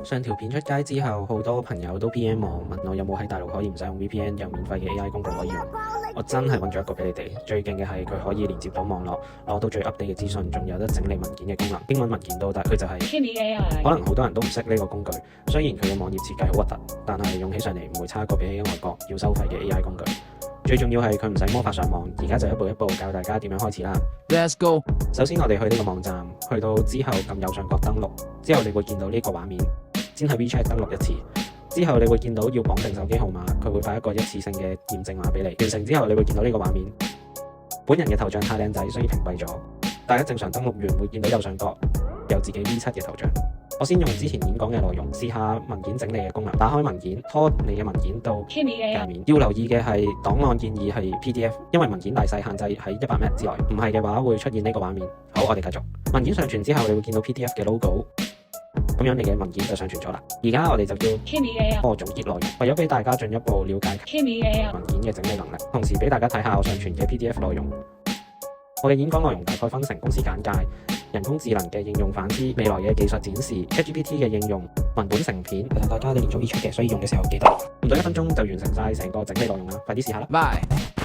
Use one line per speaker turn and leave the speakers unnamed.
上條片出街之後，好多朋友都 PM 我問我有冇喺大陸可以唔使用 VPN 有免費嘅 AI 工具可以用。我真係揾咗一個俾你哋，最勁嘅係佢可以連接到網絡，攞到最 update 嘅資訊，仲有得整理文件嘅功能，英文文件都得。佢就係
AI。
可能好多人都唔識呢個工具，雖然佢嘅網頁設計好核突，但係用起上嚟唔會差過比起外國要收費嘅 AI 工具。最重要係佢唔使魔法上網，而家就一步一步教大家點樣開始啦。
Let's go。
首先我哋去呢個網站，去到之後撳右上角登錄，之後你會見到呢個畫面，先喺 WeChat 登錄一次，之後你會見到要綁定手機號碼，佢會發一個一次性嘅驗證碼俾你。完成之後你會見到呢個畫面，本人嘅頭像太靚仔，所以屏蔽咗。大家正常登錄完會見到右上角有自己 V7 嘅頭像。我先用之前演講嘅內容試下文件整理嘅功能，打開文件，拖你嘅文件到界面。要留意嘅係檔案建議係 PDF， 因為文件大細限制喺100 MB 之內，唔係嘅話會出現呢個畫面。好，我哋繼續。文件上傳之後，你會見到 PDF 嘅 logo， 咁樣你嘅文件就上傳咗啦。而家我哋就叫我總結內容，為咗俾大家進一步了解文件嘅整理能力，同時俾大家睇下我上傳嘅 PDF 內容。我嘅演講內容大概分成公司簡介、人工智能嘅應用反思、未來嘅技術展示、ChatGPT 嘅應用、文本成片。大家你連續 WeChat 嘅，所以用嘅時候記得唔到1分鐘就完成晒成個整理內容啦，快啲試下啦。
Bye。